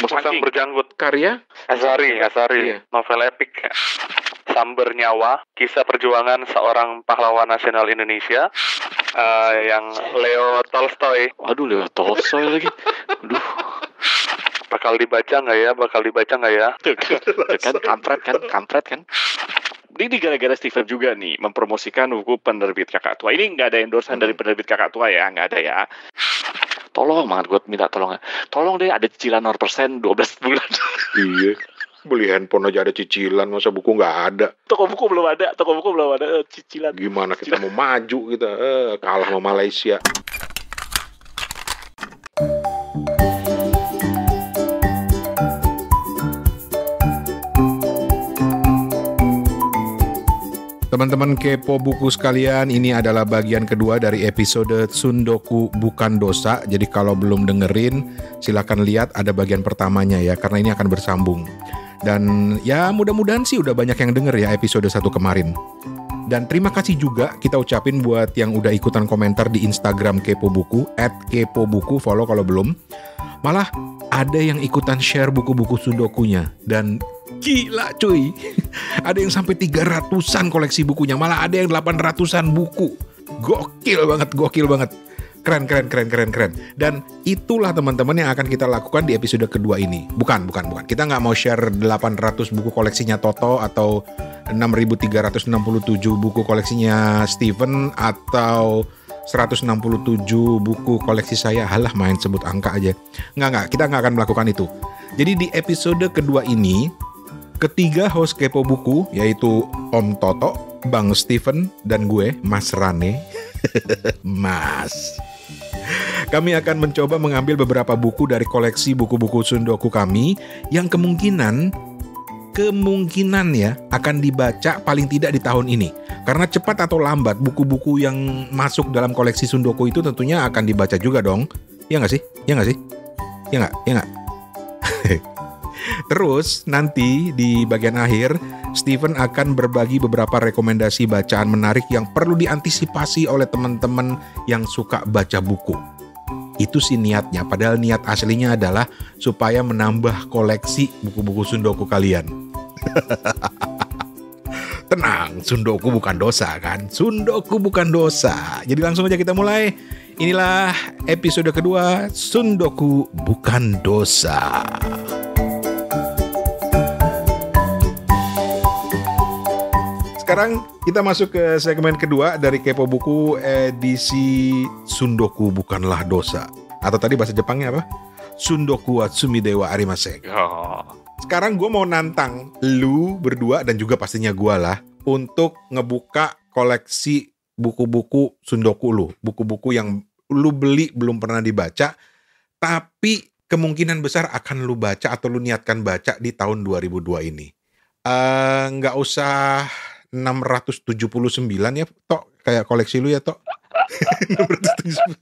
Musang berjanggut. Karya? Asari. Iya. Novel epik. Samber Nyawa, kisah perjuangan seorang pahlawan nasional Indonesia, yang Leo Tolstoy. Waduh, Leo Tolstoy lagi. Aduh. Bakal dibaca nggak ya? Tuh kan kampret kan. Ini gara-gara Steven juga nih mempromosikan buku penerbit Kakak Tua. Ini nggak ada endorsement dari penerbit Kakak Tua ya, nggak ada ya. Tolong banget gue minta tolong deh, ada cicilan 0% 12 bulan. Iya, beli handphone aja ada cicilan, masa buku nggak ada. Toko buku belum ada cicilan. Gimana kita mau maju kita, kalah sama Malaysia. Teman-teman kepo buku sekalian, ini adalah bagian kedua dari episode Sundoku Bukan Dosa. Jadi kalau belum dengerin, silakan lihat ada bagian pertamanya ya, karena ini akan bersambung. Dan ya mudah-mudahan sih udah banyak yang denger ya episode 1 kemarin. Dan terima kasih juga kita ucapin buat yang udah ikutan komentar di Instagram Kepo Buku, @kepobuku, follow kalau belum. Malah ada yang ikutan share buku-buku Sundokunya. Dan gila cuy, ada yang sampai 300-an koleksi bukunya, malah ada yang 800-an buku. Gokil banget. Keren. Dan itulah teman-teman yang akan kita lakukan di episode kedua ini. Bukan. Kita nggak mau share 800 buku koleksinya Toto, atau 6.367 buku koleksinya Steven, atau 167 buku koleksi saya. Halah, main sebut angka aja. Nggak, kita nggak akan melakukan itu. Jadi di episode kedua ini, ketiga host Kepo Buku, yaitu Om Toto, Bang Steven, dan gue, Mas Rane. Mas. Kami akan mencoba mengambil beberapa buku dari koleksi buku-buku Sundoku kami yang kemungkinan ya akan dibaca paling tidak di tahun ini. Karena cepat atau lambat buku-buku yang masuk dalam koleksi Sundoku itu tentunya akan dibaca juga dong. Ya nggak sih? Ya nggak? Terus nanti di bagian akhir Steven akan berbagi beberapa rekomendasi bacaan menarik yang perlu diantisipasi oleh teman-teman yang suka baca buku. Itu sih niatnya, padahal niat aslinya adalah supaya menambah koleksi buku-buku Sundoku kalian. Tenang, Sundoku bukan dosa kan? Sundoku bukan dosa. Jadi langsung aja kita mulai. Inilah episode kedua, Sundoku Bukan Dosa. Sekarang kita masuk ke segmen kedua dari Kepo Buku edisi Sundoku Bukanlah Dosa. Atau tadi bahasa Jepangnya apa? Sundoku wa Tsumidewa Arimasen. Sekarang gue mau nantang lu berdua dan juga pastinya gue lah untuk ngebuka koleksi buku-buku Sundoku lu. Buku-buku yang lu beli belum pernah dibaca, tapi kemungkinan besar akan lu baca atau lu niatkan baca di tahun 2002 ini. Nggak usah 679 ya, Tok, kayak koleksi lu ya, Tok. 679.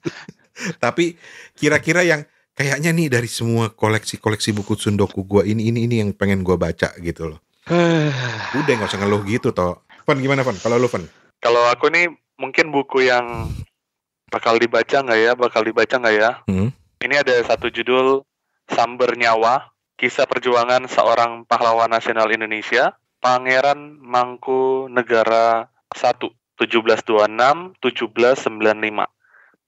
Tapi kira-kira yang kayaknya nih dari semua koleksi buku Sundoku gua ini yang pengen gua baca gitu loh. Udah nggak usah ngeluh gitu, Tok. Van, gimana Van? Kalau lu Van? Kalau aku nih mungkin buku yang bakal dibaca nggak ya? Ini ada satu judul, Samber Nyawa, kisah perjuangan seorang pahlawan nasional Indonesia, Pangeran Mangkunegara I, 1726-1795.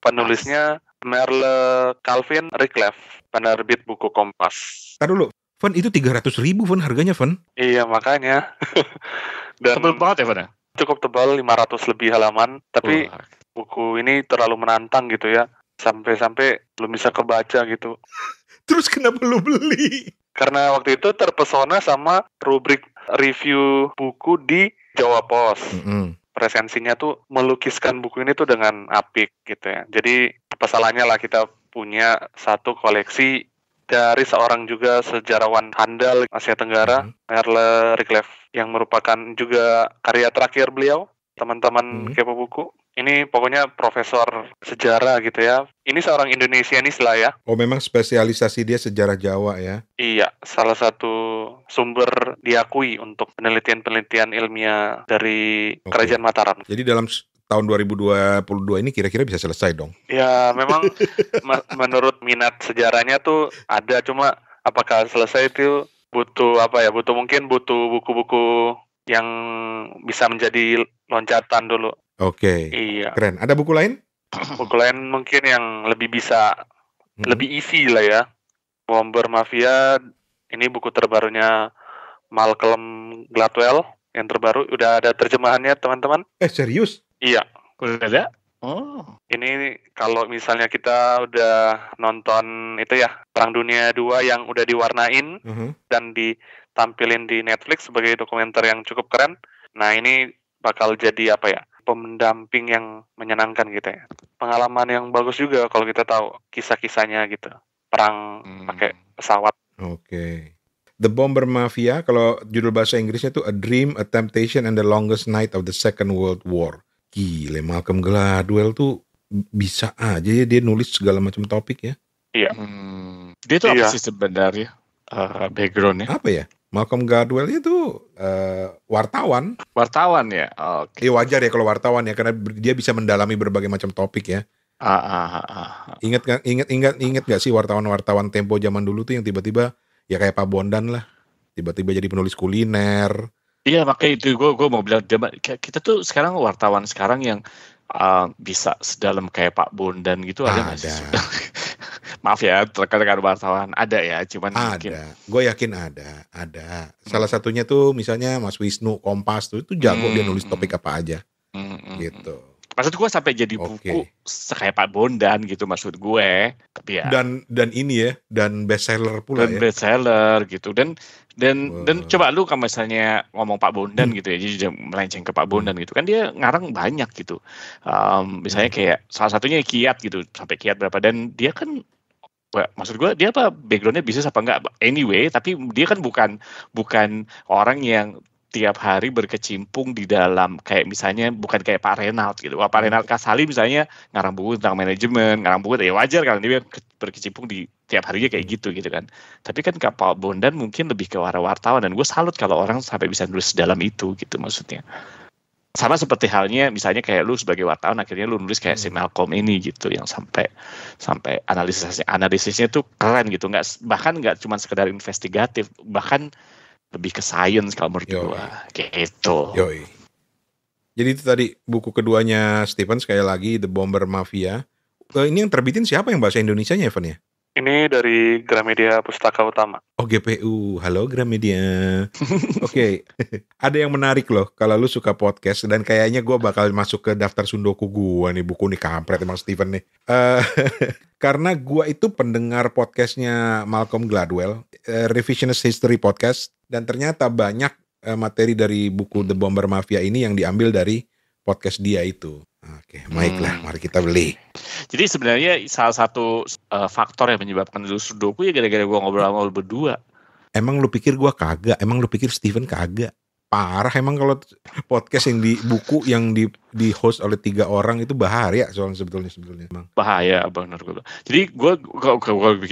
Penulisnya Merle Calvin Redcliffe, penerbit buku Kompas. Tar dulu, Van, itu 300.000 Van harganya, Van. Iya, makanya. Dan tebal banget ya, Van? Cukup tebal, 500 lebih halaman. Tapi buku ini terlalu menantang gitu ya. Sampai-sampai belum bisa kebaca gitu. Terus kenapa lu beli? Karena waktu itu terpesona sama rubrik review buku di Jawa Pos. Presensinya tuh melukiskan buku ini tuh dengan apik gitu ya. Jadi apa salahnya lah kita punya satu koleksi dari seorang juga sejarawan handal Asia Tenggara, Merle Redcliffe, yang merupakan juga karya terakhir beliau, teman-teman Kepo Buku. Ini pokoknya profesor sejarah gitu ya. Ini seorang Indonesianis lah ya. Oh, memang spesialisasi dia sejarah Jawa ya? Iya, salah satu sumber diakui untuk penelitian-penelitian ilmiah dari Kerajaan Mataram. Jadi dalam tahun 2022 ini kira-kira bisa selesai dong? Ya, memang menurut minat sejarahnya tuh ada, cuma apakah selesai itu butuh mungkin butuh buku-buku yang bisa menjadi loncatan dulu. Oke. Iya. Keren. Ada buku lain? Buku lain mungkin yang lebih bisa, lebih easy lah ya. Bomber Mafia, ini buku terbarunya Malcolm Gladwell yang terbaru, udah ada terjemahannya teman-teman. Serius? Iya. Udah ada? Oh. Ini kalau misalnya kita udah nonton itu ya, Perang Dunia 2 yang udah diwarnain dan ditampilin di Netflix sebagai dokumenter yang cukup keren. Nah ini bakal jadi pendamping yang menyenangkan gitu ya. Pengalaman yang bagus juga kalau kita tahu kisah-kisahnya gitu. Perang pakai pesawat. Oke. The Bomber Mafia, kalau judul bahasa Inggrisnya tuh A Dream, A Temptation, and the Longest Night of the Second World War. Gile, Malcolm Gladwell tuh bisa aja ya dia nulis segala macam topik ya. Iya. Dia tuh apa sih sebenarnya backgroundnya? Apa ya? Malcolm Gladwell itu wartawan. Wartawan ya? Okay. Ya wajar ya kalau wartawan ya, karena dia bisa mendalami berbagai macam topik ya. Ingat gak sih wartawan Tempo zaman dulu tuh yang tiba-tiba ya kayak Pak Bondan lah, tiba-tiba jadi penulis kuliner. Iya, makanya itu gue mau bilang kita tuh sekarang wartawan sekarang yang bisa sedalam kayak Pak Bondan gitu ada nggak sih? Maaf ya, rekan-rekan wartawan ada ya, cuman ada. Gue yakin ada. Salah satunya tuh misalnya Mas Wisnu Kompas tuh itu jago dia nulis topik apa aja, gitu. Maksud gue sampai jadi buku kayak Pak Bondan gitu maksud gue. Tapi ya. Dan ini ya, dan bestseller pula dan bestseller gitu dan coba lu kalau misalnya ngomong Pak Bondan gitu ya, jadi melenceng ke Pak Bondan gitu kan dia ngarang banyak gitu. Misalnya kayak salah satunya Kiat gitu, sampai Kiat berapa, dan dia kan maksud gue dia backgroundnya bisnis apa enggak anyway, tapi dia kan bukan orang yang tiap hari berkecimpung di dalam kayak misalnya bukan kayak Pak Reynald gitu. Pak Reynald Kasali misalnya ngarang buku tentang manajemen, ngarang buku ya wajar kan dia berkecimpung di tiap harinya kayak gitu kan. Tapi kan Pak Bondan mungkin lebih ke wartawan, dan gue salut kalau orang sampai bisa nulis dalam itu gitu maksudnya. Sama seperti halnya misalnya kayak lu sebagai wartawan akhirnya lu nulis kayak si Malcolm ini gitu yang sampai analisisnya tuh keren gitu, bahkan nggak cuma sekedar investigatif, bahkan lebih ke science kalau menurut gue gitu. Jadi itu tadi buku keduanya Stephen, sekali lagi The Bomber Mafia. Ini yang terbitin siapa yang bahasa Indonesianya, Evan ya? Ini dari Gramedia Pustaka Utama. Oh, GPU. Halo Gramedia. Oke. Ada yang menarik loh kalau lu suka podcast, dan kayaknya gue bakal masuk ke daftar sundoku gue nih, buku nih kampret emang Stephen nih. Karena gue itu pendengar podcastnya Malcolm Gladwell, Revisionist History Podcast, dan ternyata banyak materi dari buku The Bomber Mafia ini yang diambil dari podcast dia itu. Oke, baiklah, mari kita beli. Jadi sebenarnya salah satu faktor yang menyebabkan lu sundoku ya gara-gara gue ngobrol sama lu berdua. Emang lu pikir gue kagak? Emang lu pikir Stephen kagak? Parah emang kalau podcast yang di buku yang di host oleh 3 orang itu bahaya soalnya sebetulnya emang. Bahaya benar gue. Jadi gue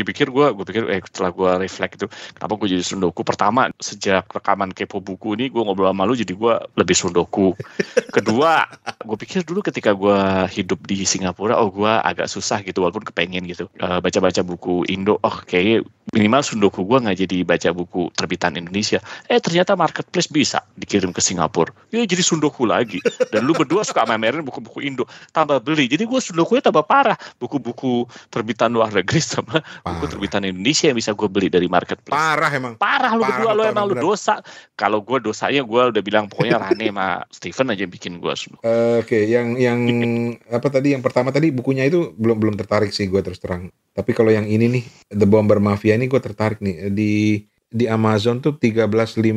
pikir setelah gue reflect itu kenapa gue jadi sundoku. Pertama, sejak rekaman Kepo Buku ini gue ngobrol sama lu jadi gue lebih sundoku. Kedua, gue pikir dulu ketika gue hidup di Singapura gue agak susah gitu walaupun kepengen gitu baca-baca buku Indo. Kayaknya minimal sundoku gue nggak jadi baca buku terbitan Indonesia. Ternyata marketplace bisa dikirim ke Singapura. Ya jadi sundoku lagi. Dan lu berdua suka mamerin buku-buku Indo, tambah beli. Jadi gue sundokunya tambah parah. Buku-buku terbitan luar negeri sama buku terbitan Indonesia yang bisa gue beli dari marketplace. Parah emang. Parah lu berdua, lu emang lu dosa. Kalau gue dosanya gue udah bilang pokoknya Rane sama Stephen aja yang bikin gue sundoku. Oke, yang apa tadi yang pertama tadi bukunya itu belum tertarik sih gue terus terang. Tapi kalau yang ini nih The Bomber Mafia ini gue tertarik nih. Di Amazon tuh 13.50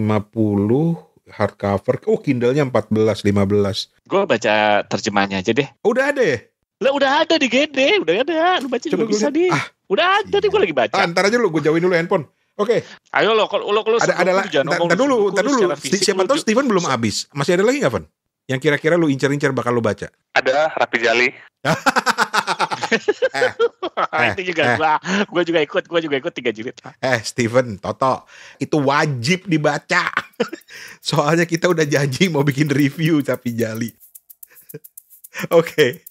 hardcover. Kindle-nya 14.15. Gue baca terjemahnya aja deh. Udah ada ya? Lah udah ada di GD, udah ada. Lu baca juga bisa nih. Udah ada nih, gue lagi baca. Ntar aja lu, gue jauhin dulu handphone. Oke. Ayo lo kalau ada dulu. Siapa tahu Stephen belum habis. Masih ada lagi nggak, Van? Yang kira-kira lu incer-incer bakal lu baca? Ada Rapi Jali. Itu juga gue juga ikut 3 jilid. Stephen, Toto, itu wajib dibaca. Soalnya kita udah janji mau bikin review Rapi Jali. Oke.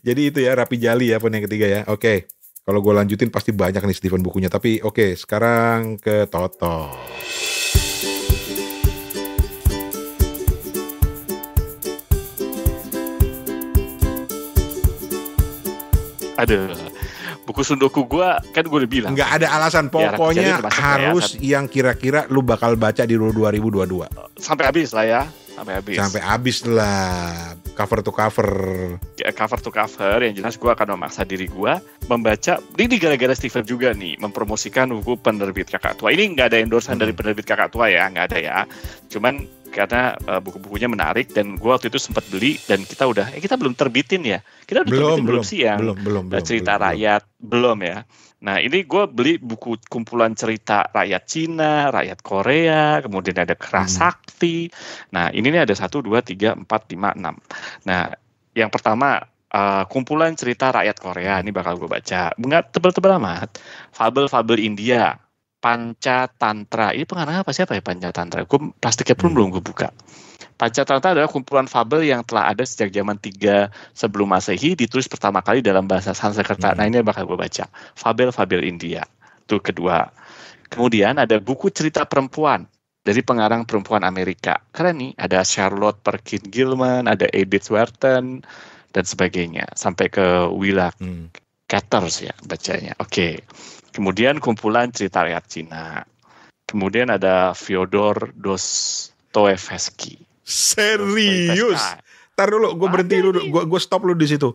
Jadi itu ya Rapi Jali ya, pun yang ketiga ya. Oke. Kalau gue lanjutin pasti banyak nih Steven bukunya. Tapi oke, sekarang ke Toto. Aduh, buku Sundoku gue kan gue udah bilang. Nggak ada alasan, pokoknya harus yang kira-kira lu bakal baca di 2022. Sampai habis lah ya. Sampai habis lah, cover to cover. Cover to cover, yang jelas gue akan memaksa diri gue membaca. Ini gara-gara Steven juga nih mempromosikan buku penerbit Kakak Tua. Ini nggak ada endorsement dari penerbit Kakak Tua ya, nggak ada ya. Cuman karena buku-bukunya menarik dan gue waktu itu sempat beli dan kita belum terbitin ya. Kita udah belum sih yang cerita rakyat belum ya. Nah ini gue beli buku kumpulan cerita rakyat Cina, rakyat Korea, kemudian ada Kerasakti. Nah ini nih ada 1, 2, 3, 4, 5, 6. Nah yang pertama kumpulan cerita rakyat Korea, ini bakal gue baca. Nggak tebel-tebel amat. Fabel-fabel India, Pancatantra. Ini pengarangnya siapa ya Pancatantra? Gue plastiknya pun belum gue buka. Pancatantra adalah kumpulan fabel yang telah ada sejak zaman 3 sebelum Masehi, ditulis pertama kali dalam bahasa Sanskerta. Nah ini bakal gue baca. Fabel-fabel India. Itu kedua. Kemudian ada buku cerita perempuan dari pengarang perempuan Amerika. Keren nih, ada Charlotte Perkins Gilman, ada Edith Wharton, dan sebagainya. Sampai ke Willa Caters ya bacanya. Oke. Kemudian kumpulan cerita rakyat Cina. Kemudian ada Fyodor Dostoevsky. Serius? Ntar dulu, gue berhenti dulu, gue stop lu di situ.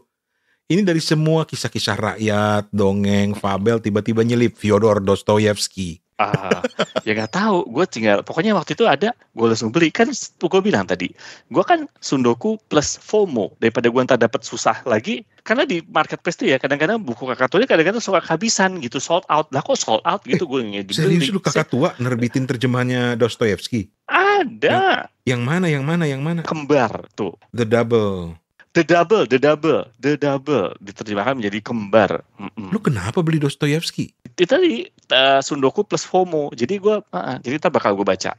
Ini dari semua kisah-kisah rakyat, dongeng, fabel, tiba-tiba nyelip Fyodor Dostoevsky. Ya nggak tahu, gue tinggal pokoknya waktu itu ada, gue langsung beli. Kan gue bilang tadi, gue kan Sundoku plus FOMO, daripada gue ntar dapat susah lagi. Karena di marketplace tuh ya kadang-kadang buku Kakak Tua kadang-kadang suka kehabisan gitu, sold out. Lah kok sold out gitu gue dibeli. Serius lu Kakak Tua nerbitin terjemahannya Dostoevsky? Ada. Yang mana? Kembar tuh. The Double. Diterjemahkan menjadi kembar. Lu kenapa beli Dostoevsky? Itu tadi Sundoku plus FOMO. Jadi gue, jadi ntar bakal gue baca.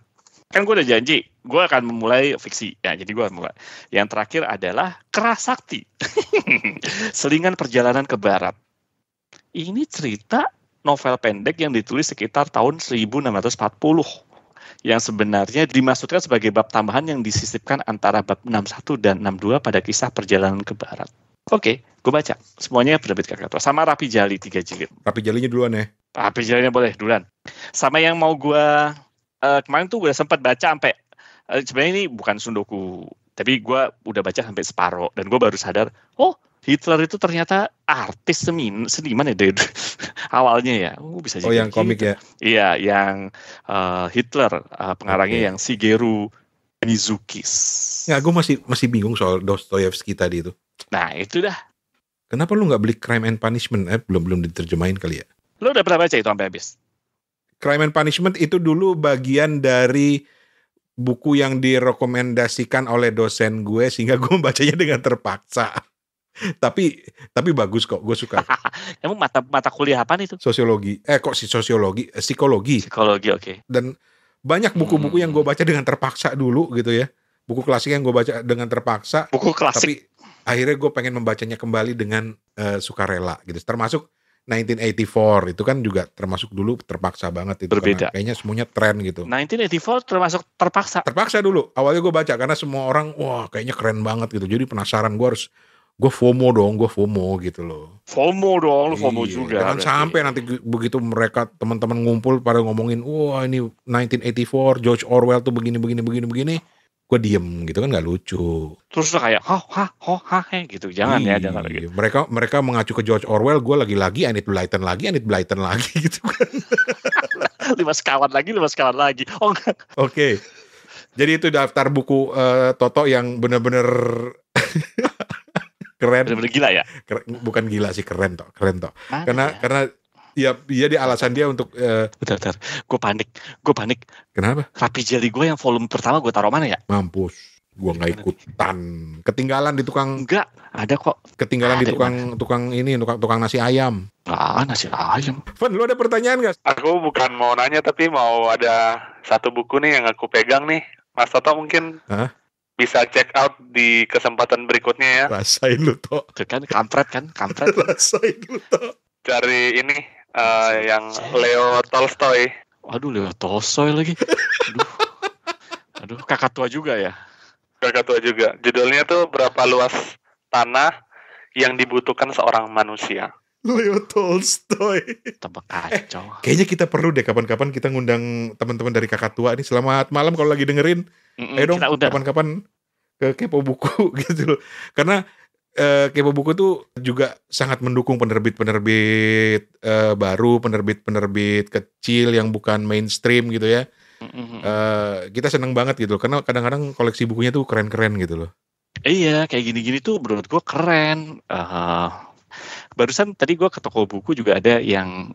Kan gue udah janji, gue akan memulai fiksi. Ya, jadi gue mulai. Yang terakhir adalah Kerasakti. Selingan Perjalanan ke Barat. Ini cerita novel pendek yang ditulis sekitar tahun 1640. Yang sebenarnya dimaksudkan sebagai bab tambahan yang disisipkan antara bab 61 dan 62 pada kisah perjalanan ke barat. Oke, gue baca. Semuanya penerbit Kakak Tua. Sama Rapi Jali 3 jilid. Rapi Jalinya duluan ya? Rapi Jalinya boleh, duluan. Sama yang mau gue, kemarin tuh gue sempat baca sampai, sebenarnya ini bukan Sundoku, tapi gue udah baca sampai separuh. Dan gue baru sadar, Hitler itu ternyata artis seniman ya dari awalnya ya. Bisa jadi yang komik ya? Iya, yang Hitler pengarangnya yang Shigeru Mizukis. Nggak, gue masih bingung soal Dostoevsky tadi itu. Nah itu dah. Kenapa lu nggak beli Crime and Punishment? Belum diterjemahin kali ya? Lu udah pernah baca itu sampai habis? Crime and Punishment itu dulu bagian dari buku yang direkomendasikan oleh dosen gue sehingga gue membacanya dengan terpaksa. Tapi bagus kok, gue suka. Emang mata kuliah apa itu? Sosiologi. Psikologi. Psikologi, oke. Dan banyak buku-buku yang gue baca dengan terpaksa dulu gitu ya. Buku klasik yang gue baca dengan terpaksa. Buku klasik. Tapi akhirnya gue pengen membacanya kembali dengan sukarela gitu. Termasuk 1984 itu kan juga termasuk dulu terpaksa banget itu. Berbeda. Kayaknya semuanya tren gitu. 1984 termasuk terpaksa. Terpaksa dulu. Awalnya gue baca karena semua orang kayaknya keren banget gitu. Jadi penasaran, gue FOMO gitu loh. FOMO dong, lu FOMO juga. Jangan sampai nanti begitu mereka teman-teman ngumpul pada ngomongin, ini 1984, George Orwell tuh begini, gue diem gitu kan nggak lucu. Terus kayak gitu, jangan ya, jangan gitu. Mereka mengacu ke George Orwell, gue lagi-lagi, Enid Blyton lagi gitu kan. 5 sekawan lagi. Oh enggak. Oke. Jadi itu daftar buku Toto yang bener-bener keren. Bener-bener gila ya? Bukan gila sih, keren toh. Karena ya di alasan dia untuk bentar. Gue panik. Kenapa? Rapi Jali gue yang volume pertama gue taruh mana ya? Mampus. Gue nggak ikutan. Ketinggalan di tukang. Enggak, ada kok. Ketinggalan di tukang nasi ayam. Nasi ayam. Van, lu ada pertanyaan nggak? Aku bukan mau nanya, tapi mau ada satu buku nih yang aku pegang nih. Mas Toto mungkin bisa check out di kesempatan berikutnya ya. Rasain lu, Tok. Itu kan kampret. Rasain lu, Tok. Cari ini yang Leo Tolstoy. Waduh, Leo Tolstoy lagi. Aduh, kakak tua juga ya. Kakak tua juga. Judulnya tuh Berapa Luas Tanah yang Dibutuhkan Seorang Manusia. Leo Tolstoy. Tambah kacau. Kayaknya kita perlu deh kapan-kapan kita ngundang teman-teman dari kakak tua ini. Selamat malam kalau lagi dengerin. Ayo dong kapan-kapan ke Kepo Buku gitu loh. Karena Kepo Buku tuh juga sangat mendukung penerbit-penerbit baru, penerbit-penerbit kecil yang bukan mainstream gitu ya. Kita seneng banget gitu loh. Karena kadang-kadang koleksi bukunya tuh keren-keren gitu loh. Iya, kayak gini-gini tuh menurut gue keren. Barusan tadi gue ke toko buku juga ada yang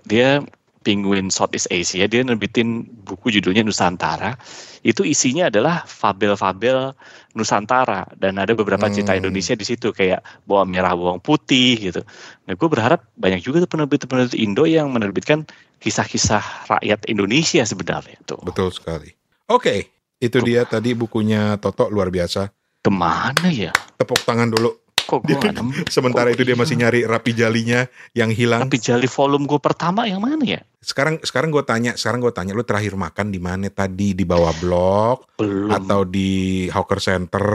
dia Penguin Southeast Asia, dia nerbitin buku judulnya Nusantara. Itu isinya adalah fabel-fabel Nusantara dan ada beberapa cerita Indonesia di situ kayak bawang merah, bawang putih gitu. Nah, gue berharap banyak juga tuh penerbit-penerbit Indo yang menerbitkan kisah-kisah rakyat Indonesia sebenarnya tuh. Betul sekali. Oke, itu dia tadi bukunya Toto, luar biasa. Kemana ya? Tepuk tangan dulu. Kok gue gak nemu? Sementara itu dia masih nyari Rapi Jalinya yang hilang. Rapi Jali volume gue pertama yang mana ya? Sekarang gue tanya, lu terakhir makan di mana tadi? Di bawah blok? Belum. Atau di Hawker Center?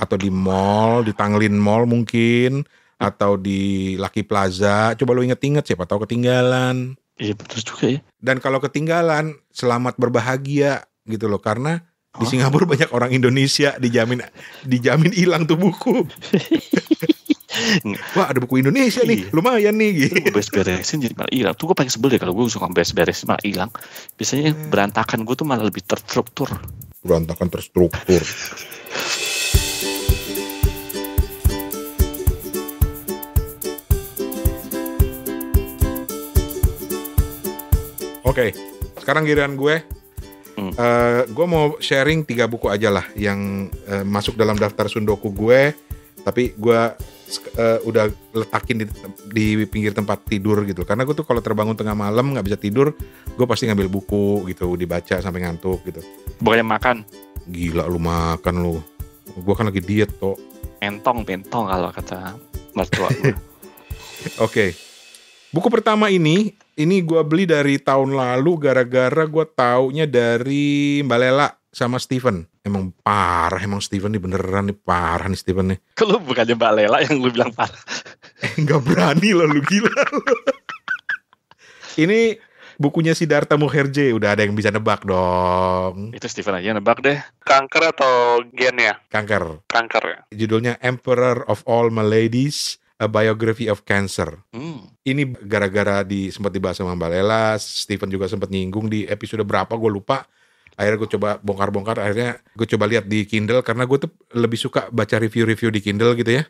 Atau di mall, di Tanglin Mall mungkin? Atau di Lucky Plaza? Coba lu inget-inget, siapa tahu ketinggalan. Iya betul juga ya. Dan kalau ketinggalan, selamat berbahagia gitu loh, karena di Singapura banyak orang Indonesia dijamin hilang tuh buku. Wah, ada buku Indonesia nih, lumayan nih gitu. Beres-beresin jadi malah hilang. Tuh gue paling sebel deh kalau gue suka beres-beresin malah hilang. Biasanya berantakan gue tuh malah lebih terstruktur. Berantakan terstruktur. Oke, sekarang giliran gue. Gue mau sharing 3 buku aja lah yang masuk dalam daftar sundoku gue, tapi gue udah letakin di pinggir tempat tidur gitu. Karena gue tuh kalau terbangun tengah malam nggak bisa tidur, gue pasti ngambil buku gitu, dibaca sampai ngantuk gitu. Boleh makan? Gila lu makan lu. Gue kan lagi diet toh. Pentong kalau kata mertua gue. Oke. Buku pertama ini gue beli dari tahun lalu gara-gara gue taunya dari Mbak Lela sama Steven. Emang parah, emang Steven nih beneran nih parah nih Steven nih. Kalau bukannya Mbak Lela yang lu bilang parah. Nggak berani lo lu gila lu. Ini bukunya Siddhartha Mukherjee, udah ada yang bisa nebak dong. Itu Steven aja nebak deh. Kanker atau gen ya? Kanker ya. Judulnya Emperor of All Maladies, A Biography of Cancer. Ini gara-gara sempat dibahas sama Mbak Lela, Steven juga sempat nyinggung di episode berapa gue lupa. Akhirnya gue coba bongkar-bongkar, akhirnya gue coba lihat di Kindle karena gue tuh lebih suka baca review-review di Kindle gitu ya.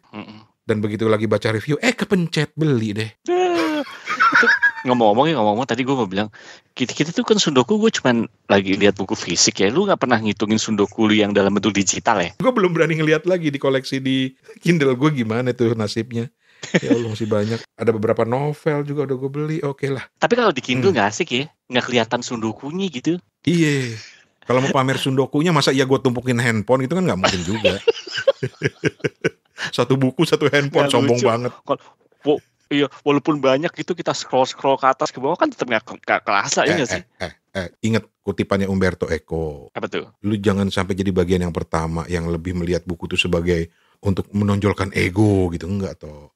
Dan begitu lagi baca review, kepencet beli deh. Ngomong-ngomong tadi gue mau bilang kita tuh kan sundoku gue cuman lagi lihat buku fisik ya. Lu nggak pernah ngitungin sundoku lu yang dalam bentuk digital ya? Gue belum berani ngeliat lagi di koleksi di Kindle gue gimana tuh nasibnya. Ya Allah masih banyak. Ada beberapa novel juga udah gue beli. Oke lah. Tapi kalau di Kindle nggak asik ya, nggak kelihatan sundokunya gitu. Iya. Kalau mau pamer sundokunya masa iya gue tumpukin handphone itu kan nggak mungkin juga. Satu buku satu handphone gak sombong lucu banget. Iya, walaupun banyak gitu kita scroll ke atas ke bawah kan tetap nggak kerasa ya nggak sih? Ingat kutipannya Umberto Eco. Apa tuh? Lu jangan sampai jadi bagian yang pertama yang lebih melihat buku itu sebagai untuk menonjolkan ego gitu, enggak toh.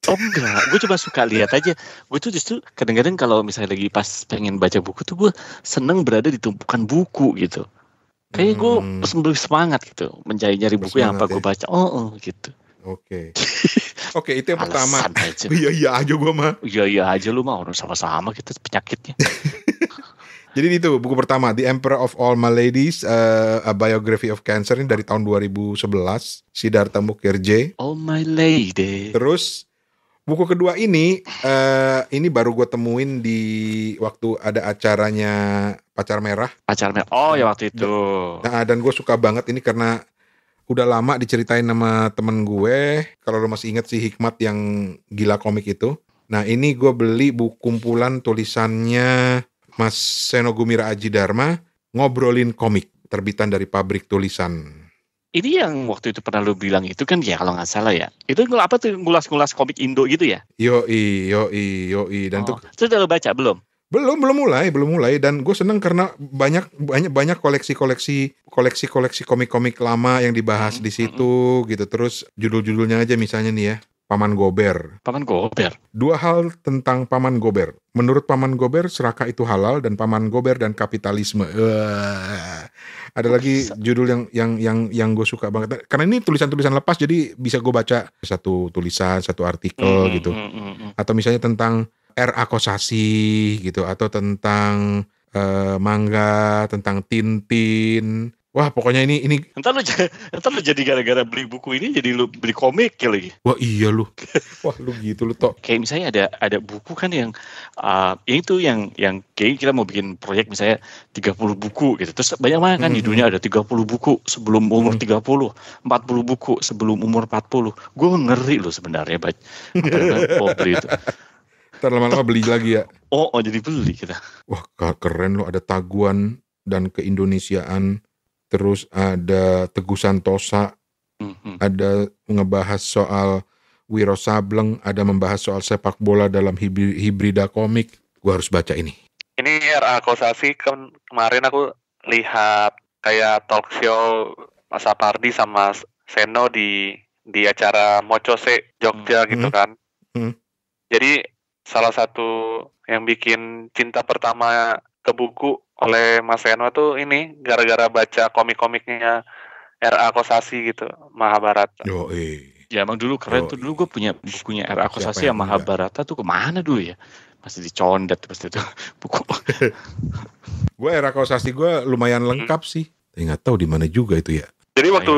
Oh enggak, gue cuma suka lihat aja. Gue tuh justru kadang-kadang kalau misalnya lagi pas pengen baca buku tuh gue seneng berada di tumpukan buku gitu. Kayak gue lebih semangat gitu, mencari-nyari buku yang apa gue baca. Gitu. Oke, itu yang pertama. Iya aja gue mah. Iya aja lu mah orang sama-sama kita penyakitnya. Jadi itu buku pertama, The Emperor of All Maladies, A Biography of Cancer, ini dari tahun 2011, Siddhartha Mukherjee. Oh my lady. Terus buku kedua ini baru gue temuin di waktu ada acaranya Pacar Merah. Oh ya waktu itu. Nah, dan gue suka banget ini karena udah lama diceritain sama temen gue. Kalau lo masih ingat si Hikmat yang gila komik itu. Nah ini gue beli buku kumpulan tulisannya Mas Seno Gumira Aji Dharma, Ngobrolin Komik, terbitan dari Pabrik Tulisan. Ini yang waktu itu pernah lu bilang itu kan ya kalau nggak salah ya. Itu apa tuh ngulas-ngulas komik Indo gitu ya? Yoi. Dan tuh Terus udah lu baca belum? belum mulai. Dan gue seneng karena banyak koleksi komik-komik lama yang dibahas di situ gitu. Terus judul-judulnya aja misalnya nih ya. Paman Gober. 2 hal tentang Paman Gober. Menurut Paman Gober, serakah itu halal, dan Paman Gober dan kapitalisme. Ada lagi judul yang gue suka banget. Karena ini tulisan-tulisan lepas, jadi bisa gue baca satu tulisan, satu artikel gitu. Atau misalnya tentang R.A. Kosasih gitu, atau tentang manga, tentang Tintin. Wah, pokoknya ini. Ntar lu jadi gara-gara beli buku ini jadi lu beli komik ya lagi. Wah iya lu. Wah lu gitu lu Tok. Kayak misalnya ada buku kan yang itu yang kayak kita mau bikin proyek misalnya 30 buku gitu. Terus banyak banget kan di dunia ada 30 buku sebelum umur 30, 40 buku sebelum umur 40. Gue ngeri lu sebenarnya mau beli itu. Ntar lama-lama beli lagi ya. Oh jadi beli kita. Wah keren lu, ada Taguan dan Keindonesiaan. Terus ada Teguh Santosa, ada ngebahas soal Wiro Sableng, ada membahas soal sepak bola dalam hibrida komik. Gue harus baca ini. Ini R.A. Kosasih kemarin aku lihat kayak talk show Mas Sapardi sama Seno di acara Mocose Jogja gitu kan. Jadi salah satu yang bikin cinta pertama ke buku oleh Mas Seno tuh ini gara-gara baca komik-komiknya R.A. Kosasih gitu, Mahabharata. Ya emang dulu keren tuh, dulu gue punya bukunya R.A. Kosasih sama Mahabharata tuh kemana dulu ya? Masih dicondet pasti tuh buku. Gue R.A. Kosasih gue lumayan lengkap sih, tapi nggak tahu di mana juga itu ya. Jadi waktu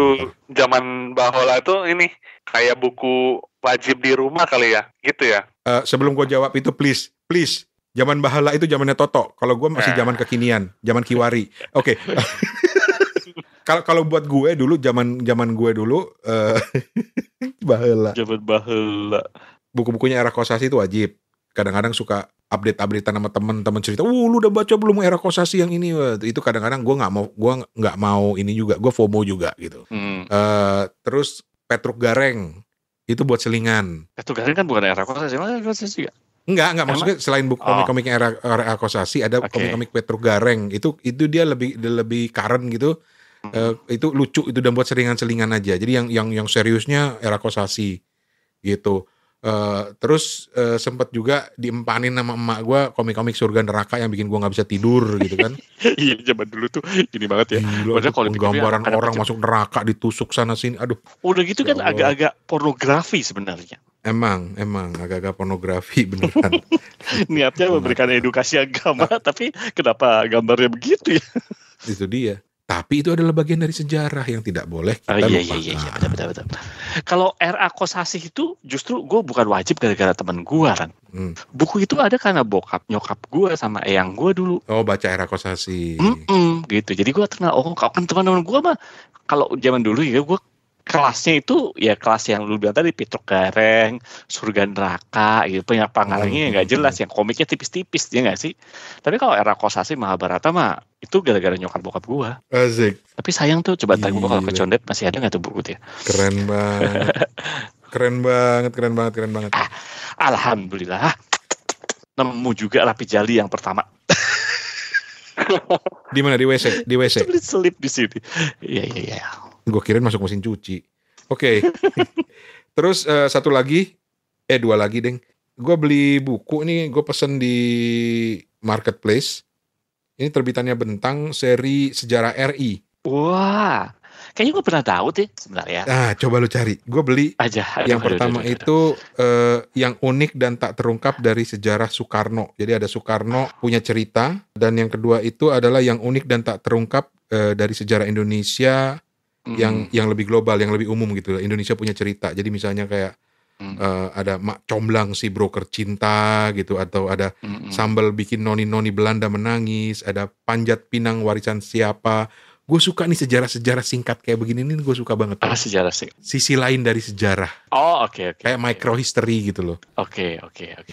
zaman Bahola itu ini kayak buku wajib di rumah kali ya, gitu ya. Sebelum gue jawab itu please. Zaman Bahala itu zamannya Toto. Kalau gue masih zaman kekinian, zaman Kiwari. Oke. Kalau buat gue dulu, zaman gue dulu, Bahala. Zaman Bahala. Buku-bukunya R.A. Kosasih itu wajib. Kadang-kadang suka update-updatean sama teman-teman cerita. Lu udah baca belum R.A. Kosasih yang ini? Itu kadang-kadang gue nggak mau ini juga. Gue FOMO juga gitu. Terus Petruk Gareng itu buat selingan. Petruk Gareng kan bukan R.A. Kosasih, R.A. Kosasih juga. Enggak maksudnya selain buku komik-komiknya R.A. Kosasih ada komik-komik Petruk Gareng. Itu dia lebih current gitu. Itu lucu itu dan buat selingan-selingan aja. Jadi yang seriusnya R.A. Kosasih gitu. Terus sempat juga diempanin sama emak gue komik-komik Surga Neraka yang bikin gue nggak bisa tidur gitu kan. Iya zaman dulu tuh gini banget ya. Gila, gambaran orang masuk neraka ditusuk sana sini. Aduh. Udah gitu kan agak-agak pornografi sebenarnya. Emang agak-agak pornografi beneran. Niatnya memberikan edukasi agama, tapi kenapa gambarnya begitu ya? Itu dia. Tapi itu adalah bagian dari sejarah yang tidak boleh kita lupakan. Iya, betul. Kalau R.A. Kosasih itu justru gue bukan wajib gara-gara teman gue kan. Buku itu ada karena nyokap gue sama eyang gue dulu. Oh baca R.A. Kosasih. Gitu. Jadi gue kenal, kan teman-teman gue mah kalau zaman dulu ya gue kelasnya itu ya kelas yang lu bilang tadi Petruk Gareng, Surga Neraka gitu, pengarangnya nggak jelas, yang komiknya tipis-tipis ya nggak sih. Tapi kalau R.A. Kosasih Mahabharata mah itu gara-gara nyokap bokap gua. Asik. Tapi sayang tuh coba tanya gua kalau kecondet masih ada nggak tuh buku dia. Keren banget. Alhamdulillah nemu juga Rapi Jali yang pertama. Di mana? Di WC? Selip di sini. Iya. Gue kirain masuk mesin cuci. Oke. Terus dua lagi deng. Gue beli buku nih, gue pesen di Marketplace. Ini terbitannya Bentang, seri Sejarah RI. Wah, kayaknya gue pernah tahu deh sebenarnya. Coba lu cari. Gue beli aja. Yang pertama itu yang unik dan tak terungkap dari sejarah Soekarno. Jadi ada Soekarno punya cerita. Dan yang kedua itu adalah yang unik dan tak terungkap dari sejarah Indonesia. Yang lebih global, yang lebih umum gitu. Indonesia punya cerita. Jadi misalnya kayak ada Mak Comblang si broker cinta gitu, atau ada Sambal bikin noni-noni Belanda menangis, ada Panjat Pinang warisan siapa. Gue suka nih sejarah-sejarah singkat kayak begini nih, gue suka banget. Sejarah singkat. Sisi lain dari sejarah. Oke. Kayak micro history gitu loh. Oke.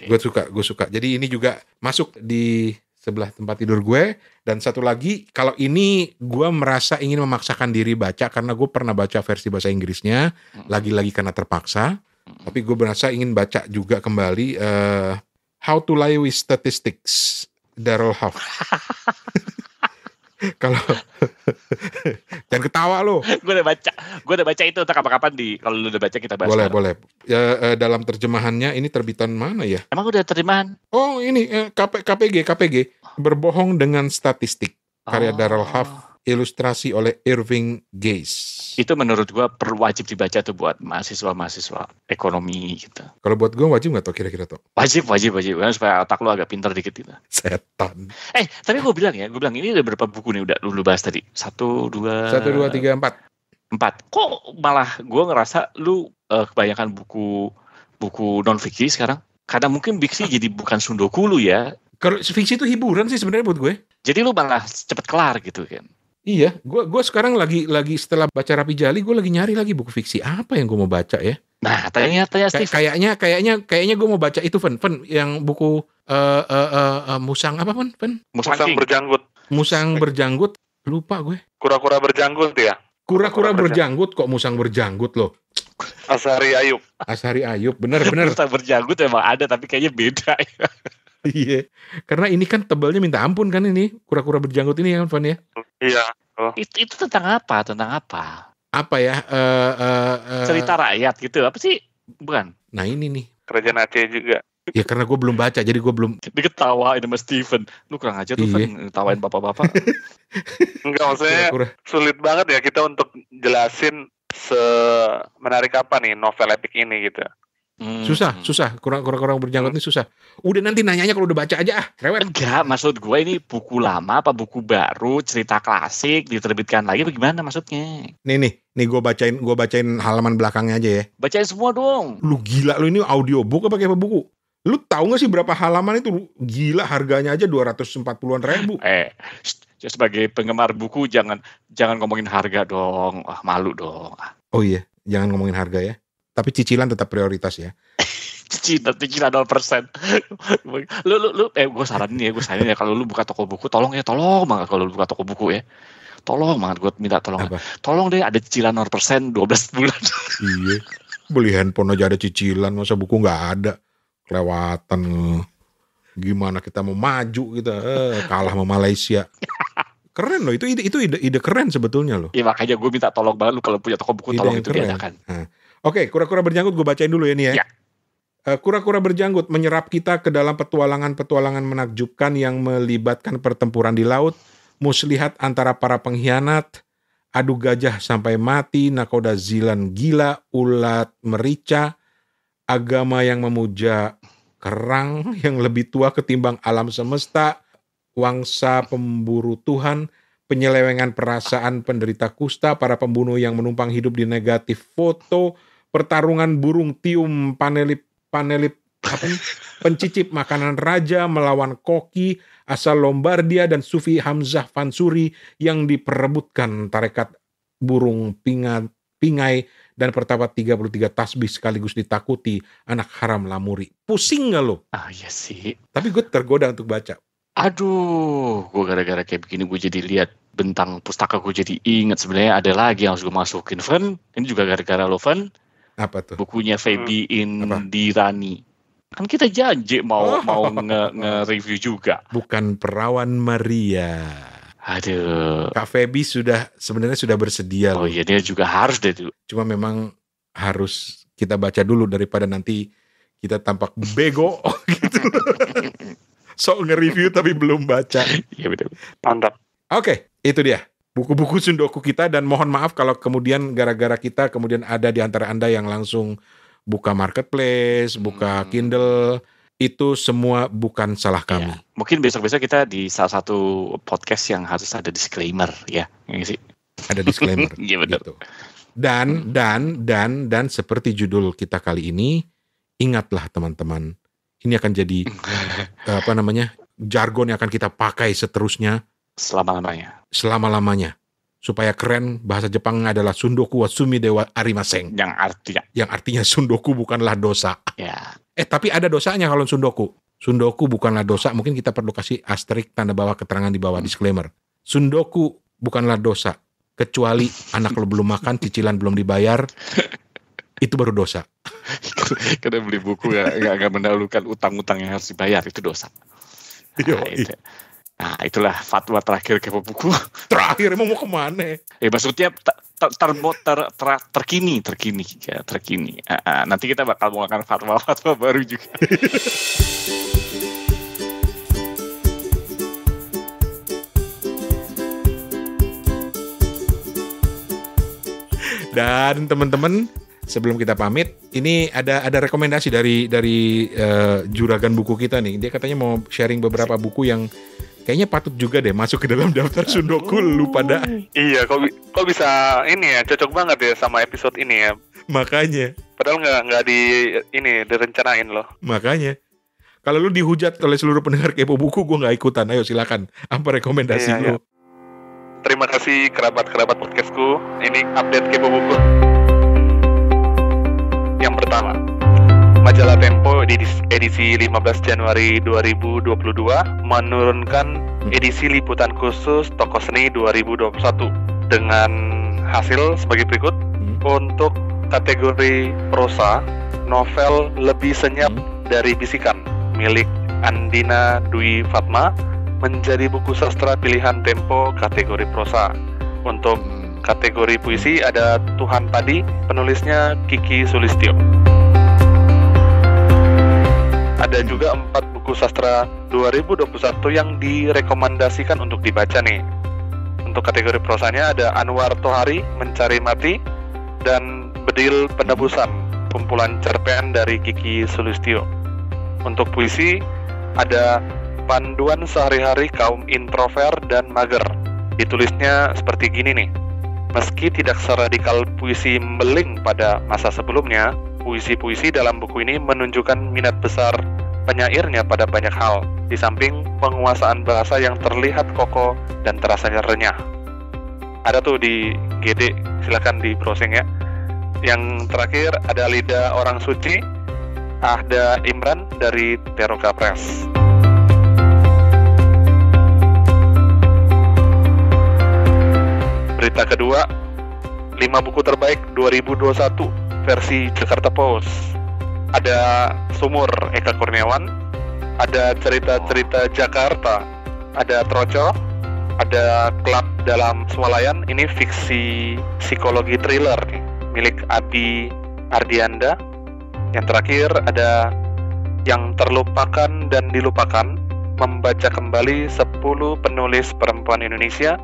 Gue suka. Jadi ini juga masuk di sebelah tempat tidur gue. Dan satu lagi, kalau ini gue merasa ingin memaksakan diri baca karena gue pernah baca versi bahasa Inggrisnya, lagi-lagi karena terpaksa. Tapi gue merasa ingin baca juga kembali How to Lie with Statistics, Darrell Huff. Kalau jangan ketawa lo. Gue udah baca itu, entah kapan-kapan kalau lu udah baca kita bahas. Boleh. Dalam terjemahannya ini terbitan mana ya? Emang udah terjemahan? Oh ini KPG Berbohong dengan Statistik, karya Darrell Huff, ilustrasi oleh Irving Gaze. Itu menurut gue wajib dibaca tuh buat mahasiswa ekonomi gitu. Kalau buat gue wajib nggak tuh kira-kira tuh? Wajib karena supaya otak lu agak pintar dikit gitu. Setan. Tapi gue bilang ini ada berapa buku nih udah lu bahas tadi? 1, 2, 3, 4. 4. Kok malah gue ngerasa lu kebanyakan buku non fiksi sekarang? Karena mungkin fiksi jadi bukan sundoku lu ya. Kalau fiksi itu hiburan sih sebenarnya buat gue. Jadi lu malah cepet kelar gitu kan? Iya, gue sekarang lagi setelah baca Rapi Jali, gue lagi nyari lagi buku fiksi apa yang gue mau baca ya. Nah, tanya Steve. Kayaknya gue mau baca itu Fen yang buku Musang apa Fen? Musang berjanggut. Musang berjanggut, lupa gue. Kura-kura berjanggut ya. Kura-kura berjanggut kok musang berjanggut loh. Asari Ayub, bener. Musang berjanggut emang ada tapi kayaknya beda ya. Iya, karena ini kan tebalnya minta ampun kan ini kura-kura berjanggut ini kan Van ya. Iya. Itu tentang apa? Apa ya? Cerita rakyat gitu apa sih? Bukan. Nah ini nih. Kerajaan Aceh juga. Ya karena gue belum baca, jadi gue belum. Diketawain sama Steven. Lu kurang aja tuh Van ngetawain bapak-bapak. Enggak, maksudnya sulit banget ya kita untuk jelasin semenarik apa nih novel epic ini gitu. Susah. Kurang berjanggut ini susah. Udah nanti nanyanya kalau udah baca aja rewet. Enggak, maksud gue ini buku lama apa buku baru, cerita klasik diterbitkan lagi bagaimana maksudnya? Nih gue bacain halaman belakangnya aja ya. Bacain semua dong. Lu gila lu, ini audiobook apa kayak buku? Lu tahu gak sih berapa halaman itu? Gila, harganya aja 240-an ribu. Sebagai penggemar buku jangan ngomongin harga dong. Malu dong. Oh iya, jangan ngomongin harga ya. Tapi cicilan tetap prioritas ya. Cicilan 0%. Gue saranin ya kalau lu buka toko buku, tolong banget kalau lu buka toko buku ya. Tolong banget, gue minta tolong. Apa? Tolong deh ada cicilan 0% 12 bulan. Iya. Beli handphone aja ada cicilan, masa buku nggak ada. Kelewatan. Gimana kita mau maju kita kalah sama Malaysia. Keren loh, itu ide keren sebetulnya loh. Iya, makanya gue minta tolong banget lu kalau punya toko buku tolong itu diadakan. Oke, Kura-kura berjanggut gue bacain dulu ya nih ya. Kura-kura berjanggut menyerap kita ke dalam petualangan menakjubkan yang melibatkan pertempuran di laut, muslihat antara para pengkhianat, adu gajah sampai mati, nakoda zilan gila, ulat merica, agama yang memuja kerang yang lebih tua ketimbang alam semesta, wangsa pemburu Tuhan, penyelewengan perasaan penderita kusta, para pembunuh yang menumpang hidup di negatif foto, pertarungan burung tium panelip pencicip makanan raja melawan koki asal Lombardia dan Sufi Hamzah Fansuri yang diperebutkan tarekat burung pingai dan pertapat 33 tasbih sekaligus ditakuti anak haram lamuri. Pusing gak lo? Iya sih. Tapi gue tergoda untuk baca. Aduh, gue gara-gara kayak begini gue jadi lihat bentang pustaka, gue jadi ingat sebenarnya ada lagi yang harus gue masukin. Van, ini juga gara-gara lo Van. Apa tuh? Bukunya Feby Indirani. Kan kita janji mau nge-review juga. Bukan Perawan Maria. Aduh. Kak Feby sebenarnya sudah bersedia. Oh iya, dia juga harus deh tuh. Cuma memang harus kita baca dulu daripada nanti kita tampak bego gitu. Sok nge-review tapi belum baca. Iya betul. Mantap. Oke, itu dia. Buku-buku sundoku kita, dan mohon maaf kalau kemudian gara-gara kita kemudian ada di antara Anda yang langsung buka marketplace, buka Kindle, itu semua bukan salah kami. Ya, mungkin besok-besok kita di salah satu podcast yang harus ada disclaimer ya, sih. Ada disclaimer. Iya betul. Gitu. Dan seperti judul kita kali ini, ingatlah teman-teman, ini akan jadi jargon yang akan kita pakai seterusnya. Selama-lamanya. Supaya keren, bahasa Jepangnya adalah sundoku wa sumidewa arimaseng. Yang artinya sundoku bukanlah dosa. Ya. Tapi ada dosanya kalau sundoku. Sundoku bukanlah dosa, mungkin kita perlu kasih asterik tanda bawah keterangan di bawah disclaimer. Sundoku bukanlah dosa, kecuali anak lo belum makan, cicilan belum dibayar, itu baru dosa. Karena beli buku nggak mendahulukan utang-utang yang harus dibayar, itu dosa. Nah, itulah fatwa terakhir Kepo Buku. Terakhir emang mau kemana? Maksudnya terkini. Nanti kita bakal mengeluarkan fatwa baru juga. Dan teman-teman, sebelum kita pamit, ini ada rekomendasi dari juragan buku kita nih. Dia katanya mau sharing beberapa buku yang kayaknya patut juga deh masuk ke dalam daftar Sundoku lu pada. Iya, kok bisa ini ya, cocok banget ya sama episode ini ya. Makanya. Padahal nggak direncanain loh. Makanya. Kalau lu dihujat oleh seluruh pendengar Kepo Buku, gue nggak ikutan. Ayo silakan. Apa rekomendasi lu? Iya. Terima kasih kerabat-kerabat podcastku. Ini update Kepo Buku. Yang pertama, majalah Tempo di edisi 15 Januari 2022 menurunkan edisi liputan khusus Toko Seni 2021 dengan hasil sebagai berikut. Untuk kategori prosa, novel Lebih Senyap dari Bisikan milik Andina Dwi Fatma menjadi buku sastra pilihan Tempo kategori prosa. Untuk kategori puisi ada Tuhan Padi, penulisnya Kiki Sulistyo. Ada juga 4 buku sastra 2021 yang direkomendasikan untuk dibaca nih. Untuk kategori prosanya ada Anwar Tohari, Mencari Mati, dan Bedil Penebusan, kumpulan cerpen dari Kiki Sulistyo. Untuk puisi ada Panduan Sehari-hari Kaum Introvert dan Mager. Ditulisnya seperti gini nih. Meski tidak seradikal puisi Mbeling pada masa sebelumnya, puisi-puisi dalam buku ini menunjukkan minat besar penyairnya pada banyak hal, di samping penguasaan bahasa yang terlihat kokoh dan terasa renyah. Ada tuh di GD, silakan di browsing ya. Yang terakhir ada Lidah Orang Suci, Ahda Imran dari Teroka Press. Berita kedua, 5 buku terbaik 2021 versi Jakarta Post. Ada Sumur Eka Kurniawan, ada Cerita-cerita Jakarta, ada Troco, ada Klub Dalam Swalayan, ini fiksi psikologi thriller nih, milik Abi Ardianda. Yang terakhir ada Yang Terlupakan dan Dilupakan, membaca kembali 10 penulis perempuan Indonesia,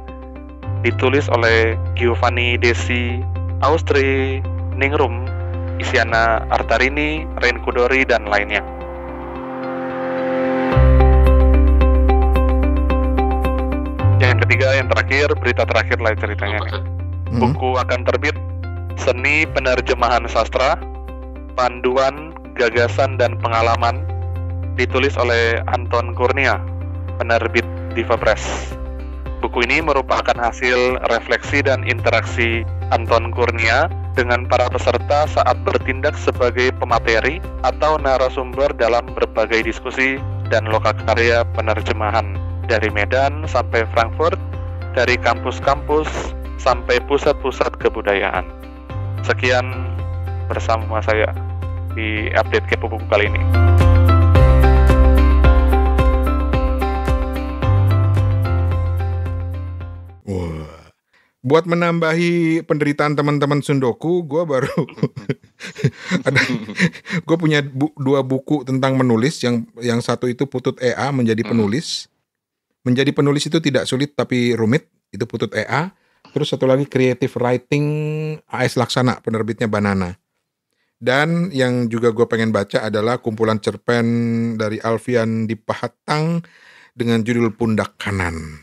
ditulis oleh Giovanni Desi Austri Ningrum, Isyana Artarini, Ren Kudori, dan lainnya. Yang ketiga, yang terakhir, berita terakhir lah ceritanya nih. Buku akan terbit Seni Penerjemahan Sastra, Panduan, Gagasan, dan Pengalaman, ditulis oleh Anton Kurnia, penerbit Diva Press. Buku ini merupakan hasil refleksi dan interaksi Anton Kurnia dengan para peserta saat bertindak sebagai pemateri atau narasumber dalam berbagai diskusi dan lokakarya penerjemahan, dari Medan sampai Frankfurt, dari kampus-kampus sampai pusat-pusat kebudayaan. Sekian bersama saya di update Kepo Buku kali ini. Buat menambahi penderitaan teman-teman Sundoku, gue baru gue punya 2 buku tentang menulis. Yang satu itu Putut EA, menjadi penulis. Menjadi penulis itu tidak sulit tapi rumit, itu Putut EA. Terus satu lagi Creative Writing AS Laksana, penerbitnya Banana. Dan yang juga gue pengen baca adalah kumpulan cerpen dari Alfian Dipahatang dengan judul Pundak Kanan.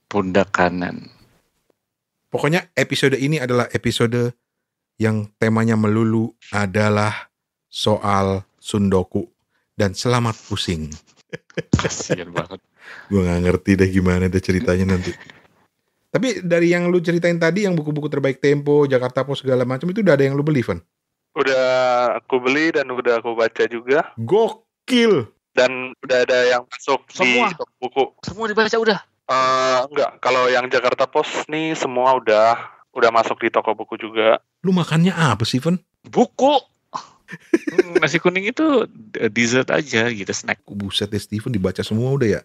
Pundak Kanan. Pokoknya episode ini adalah episode yang temanya melulu adalah soal Sundoku. Dan selamat pusing. Kasian banget. Gue gak ngerti deh gimana deh ceritanya nanti. Tapi dari yang lu ceritain tadi, yang buku-buku terbaik Tempo, Jakarta Post segala macam, itu udah ada yang lu beli, Van? Udah aku beli dan udah aku baca juga. Gokil. Dan udah ada yang masuk Semua? di toko buku. Semua dibaca udah? Enggak, kalau yang Jakarta Post nih semua udah masuk di toko buku juga. Lu makannya apa sih, Ven? Buku. Nasi kuning itu dessert aja gitu, snack. Buset deh, Steven dibaca semua udah ya.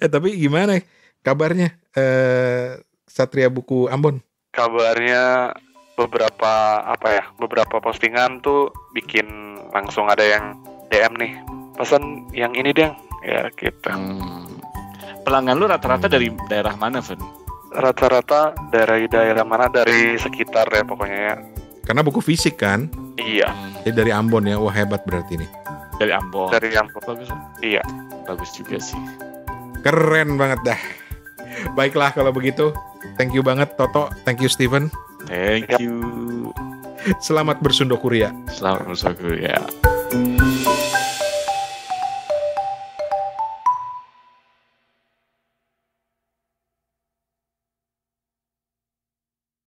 Tapi gimana kabarnya Satria Buku Ambon? Kabarnya beberapa postingan tuh bikin langsung ada yang DM nih, pesan yang ini deh ya gitu. Pelanggan lu rata-rata dari daerah mana, Fen? Rata-rata dari daerah mana, dari sekitar ya pokoknya ya. Karena buku fisik kan? Iya. Jadi dari Ambon ya, wah hebat berarti nih. Dari Ambon. Dari Ambon. Bagus. Iya. Bagus juga sih. Keren banget dah. Baiklah kalau begitu, thank you banget Toto, thank you Steven. Thank you. Selamat bersundokuria. Selamat bersundokuria.